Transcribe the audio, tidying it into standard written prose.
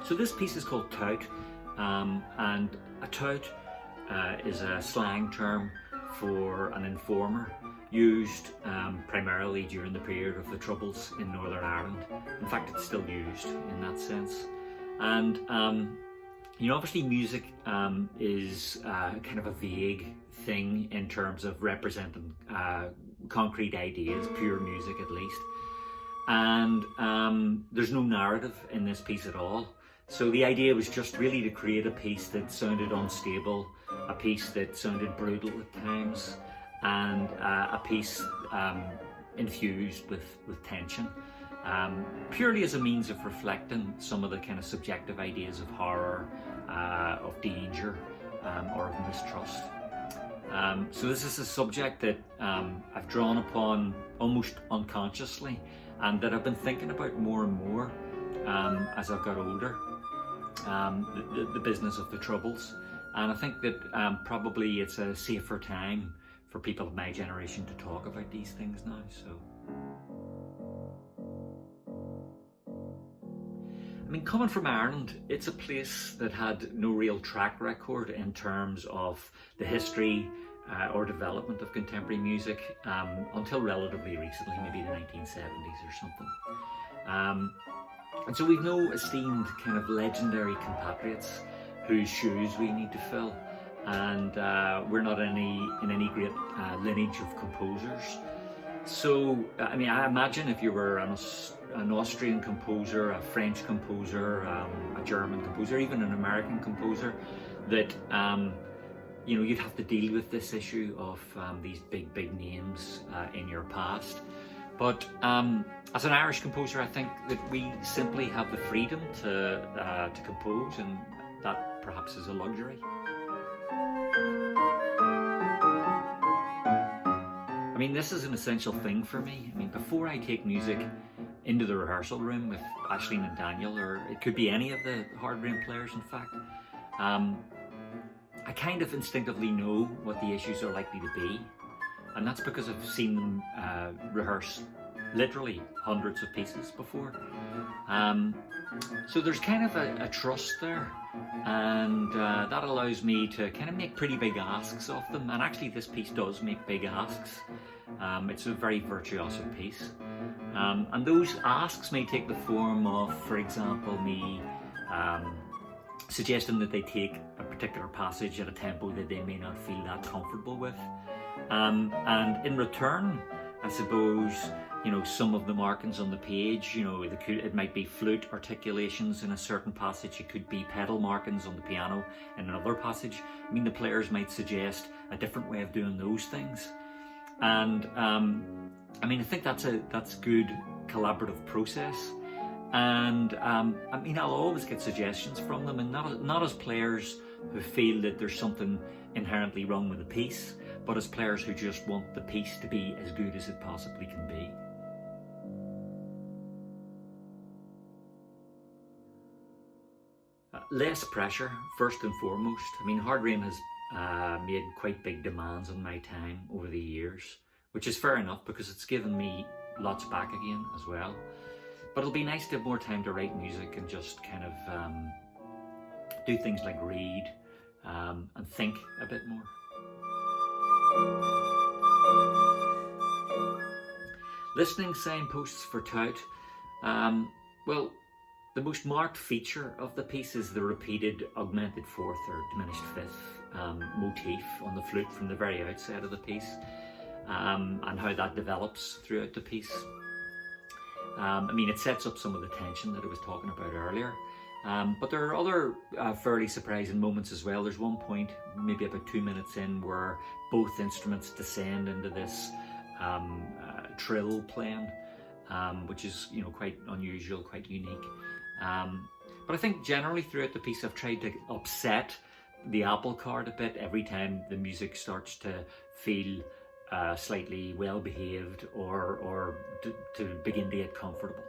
So this piece is called Tout, and a tout is a slang term for an informer, used primarily during the period of the Troubles in Northern Ireland. In fact, it's still used in that sense. And obviously music is kind of a vague thing in terms of representing concrete ideas, pure music at least. And there's no narrative in this piece at all. So the idea was just really to create a piece that sounded unstable, a piece that sounded brutal at times, and a piece infused with tension, purely as a means of reflecting some of the kind of subjective ideas of horror, of danger, or of mistrust. So this is a subject that I've drawn upon almost unconsciously, and that I've been thinking about more and more as I've got older. The business of the Troubles, and I think that probably it's a safer time for people of my generation to talk about these things now. So, I mean, coming from Ireland, it's a place that had no real track record in terms of the history or development of contemporary music until relatively recently, maybe the 1970s or something. And so we've no esteemed kind of legendary compatriots whose shoes we need to fill, and we're not in any great lineage of composers. So, I mean, I imagine if you were an Austrian composer, a French composer, a German composer, even an American composer, that you'd have to deal with this issue of these big names in your past. But as an Irish composer, I think that we simply have the freedom to compose, and that perhaps is a luxury. I mean, this is an essential thing for me. I mean, before I take music into the rehearsal room with Aisling and Daniel, or it could be any of the Harty Room players, in fact, I kind of instinctively know what the issues are likely to be. And that's because I've seen them rehearse literally hundreds of pieces before. So there's kind of a trust there, and that allows me to kind of make pretty big asks of them. And actually this piece does make big asks. It's a very virtuosic piece. And those asks may take the form of, for example, me suggesting that they take a particular passage at a tempo that they may not feel that comfortable with. And in return, I suppose, some of the markings on the page, it might be flute articulations in a certain passage, it could be pedal markings on the piano in another passage. I mean, the players might suggest a different way of doing those things. And I mean, I think that's a good collaborative process. And I mean, I'll always get suggestions from them, and not as players who feel that there's something inherently wrong with the piece, but as players who just want the piece to be as good as it possibly can be. Less pressure, first and foremost. I mean, Harty Room has made quite big demands on my time over the years, which is fair enough because it's given me lots back again as well. But it'll be nice to have more time to write music and just kind of do things like read and think a bit more. Listening signposts for Tout. Well, the most marked feature of the piece is the repeated augmented fourth or diminished fifth motif on the flute from the very outset of the piece, and how that develops throughout the piece. I mean, it sets up some of the tension that I was talking about earlier. But there are other fairly surprising moments as well. There's one point, maybe about 2 minutes in, where both instruments descend into this trill playing, which is quite unusual, quite unique. But I think generally throughout the piece I've tried to upset the apple cart a bit every time the music starts to feel slightly well behaved or to begin to get comfortable.